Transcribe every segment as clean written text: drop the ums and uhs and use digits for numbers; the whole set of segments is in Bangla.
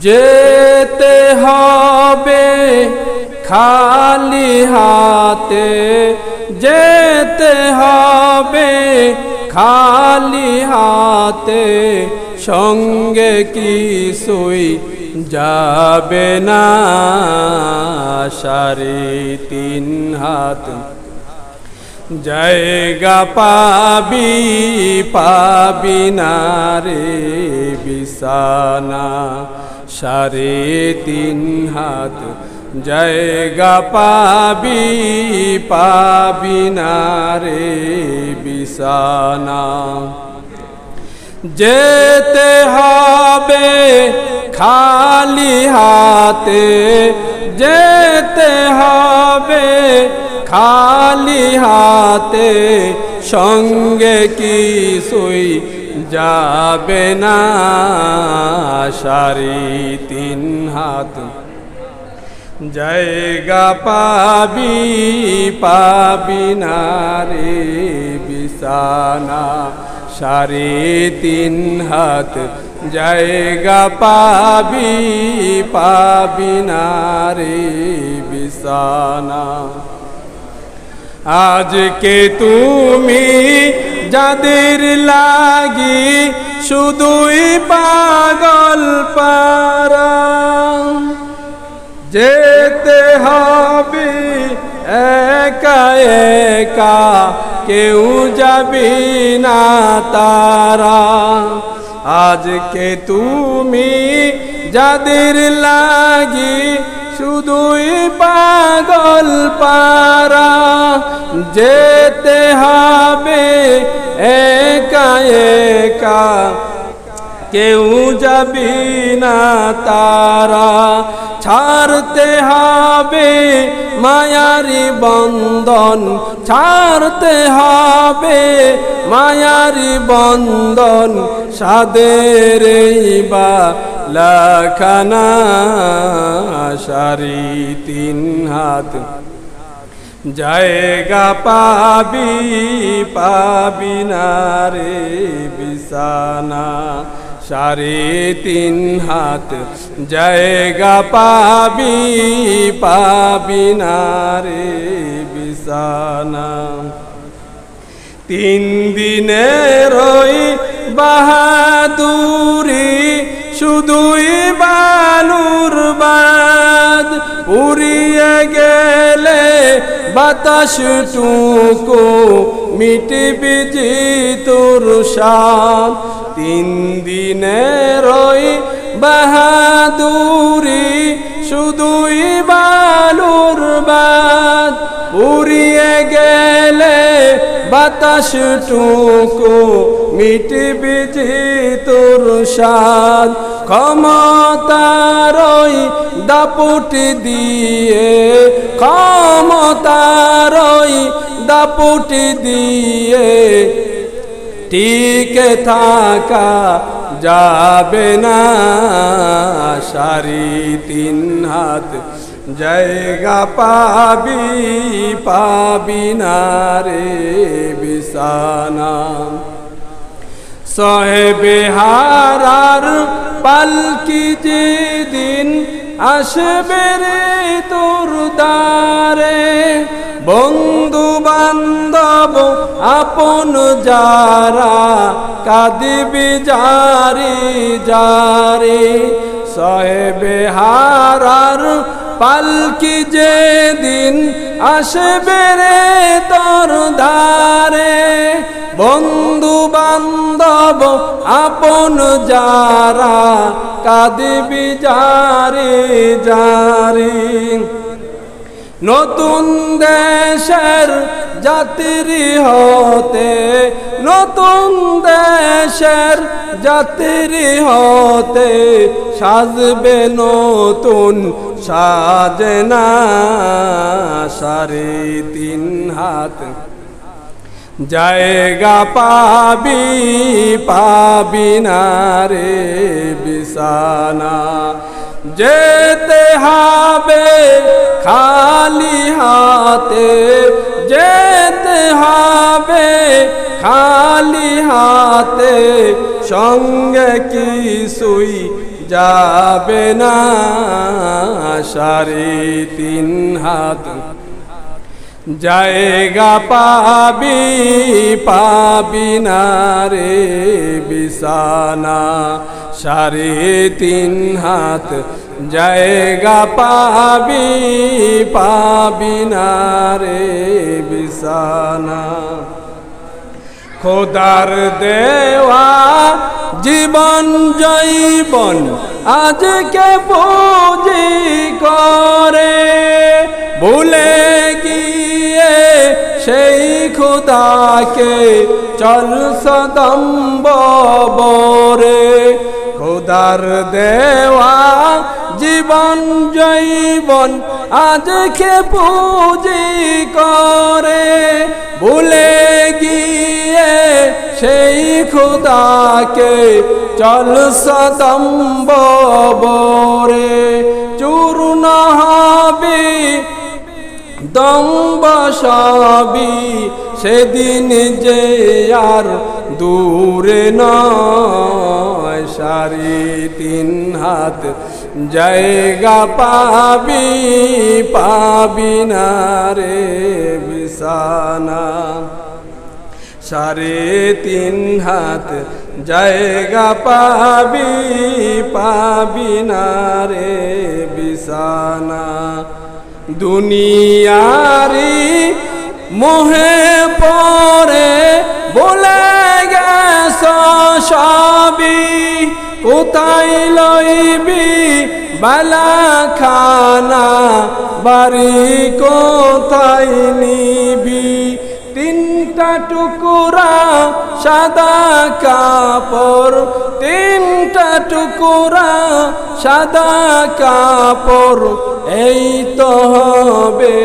যেতে হবে খালি হাতে, যেতে হবে খালি হাতে, সঙ্গে কিছুই যাবে না। 3.5 হাত জায়গা পাবি পাবি না রে বিছানা। 3.5 হাত জায়গা পাবি পাবি না রে বিছানা। যেতে হবে খালি হাতে, যেতে হবে খালি হাতে, সঙ্গে কিছুই যাবে না। 3.5 হাত জায়গা পাবি পাবি না রে বিছানা। 3.5 হাত জায়গা পাবি পাবি না রে বিছানা। আজকে তুমি যাদের লাগি শুধুই পাগল পারা, যেতে হবে একা একা, কেউ যাবি না তারা। আজকে তুমি যাদের লাগি শুধুই পাগল পারা, যেতে হবে একা একা, কেউ যাবি না তারা। ছাড়তে হবে মায়ারি বন্ধন, ছাড়তে হবে মায়ারি বন্ধন, সাদের বালাখানা। 3.5 হাত জায়গা পাবি পাবি না রে বিছানা। 3.5 হাত জায়গা পাবি পাবি না রে বিছানা। 3 দিনের ওই বাহাদুরি শুধুই বালুর বাদ, উড়িয়ে গেলে বাতাসটুকু মিটবি জি তোর সাথ। 3 দিনের ওই বাহাদুরি শুধুই বালুর বাদ, উড়িয়ে গেলে বাতাসটুকু মিটবি জি তোর সাথ। ক্ষমতার ওই দাপুটি দিয়ে, ক্ষমতার ওই দাপুটি দিয়ে টিকে থাকা যাবে না। 3.5 হাত জায়গা পাবি পাবি না রে বিছানা। সাহেবে হারার পালকি যেদিন আসবে রে তোর দ্বারে, বন্ধু বান্ধব আপন যারা কাঁদিবি জারি জারি। সাহেবে হারার পালকি যেদিন আসবে রে তোর দ্বারে, বন্ধু বান্ধব আপন যারা কাঁদিবি জারি জারি। নতুন দেশের যাত্রী হতে, নতুন দেশের যাত্রী হতে, সাজবে নতুন সাজনা। 3.5 হাত জায়গা পাবি পাবি না রে বিছানা। যেতে হবে খালি হাতে, যেতে হবে খালি হাতে, সঙ্গে কিছুই যাবে না, 3.5 হাত জায়গা পাবি পাবি না রে বিছানা, 3.5 হাত জায়গা পাবি পাবি না রে বিছানা। খোদার দেওয়া জীবন জৈবন আজকে পুঁজি করে, ভুলে গিয়ে সেই খোদাকে চল সদম্ব বরে। খোদার দেওয়া জীবন জৈবন আজকে পুঁজি করে, ভুলে গিয়ে সেই খোদাকে চল সদম্ব বরে। চূর্ণ হবি দম্ব সবই সেদিন যে আর দূরে নয়, 3.5 হাত জায়গা পাবি পাবি না রে বিছানা, 3.5 হাত জায়গা পাবি পাবি না রে বিছানা। দুনিয়ারি মোহে পরে বলে গেছ সবই, কোথায় লইবি বালা খানা বাড়ি কোথায় নিবি। 3টা টুকরা সাদা কাপড়, 3টা টুকরা সাদা কাপড়, এই তো হবে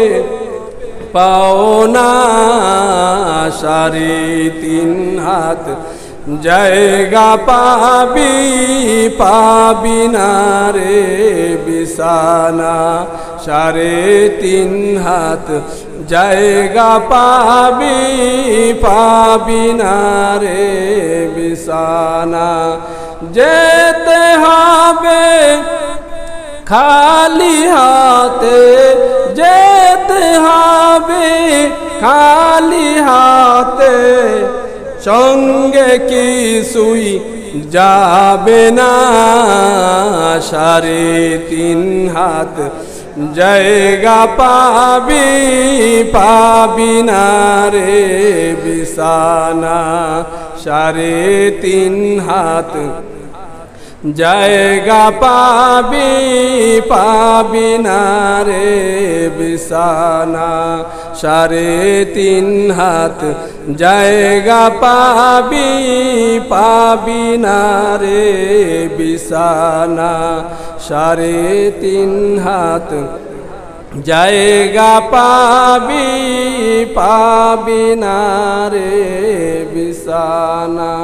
পাওনা, 3.5 হাত জায়গা পাবি পাবি না রে বিছানা, 3.5 হাত জায়গা পাবি পাবি না রে বিছানা। যেতে হবে খালি হাতে, যেতে হবে খালি হাতে, সঙ্গে কিছুই যাবে না, 3.5 হাত জায়গা পাবি পাবি না রে বিছানা, 3.5 হাত জায়গা পাবি পাবি না রে বিছানা, 3.5 হাত জায়গা পাবি পাবি না রে বিছানা, 3.5 হাত জায়গা পাবি পাবি না রে বিছানা।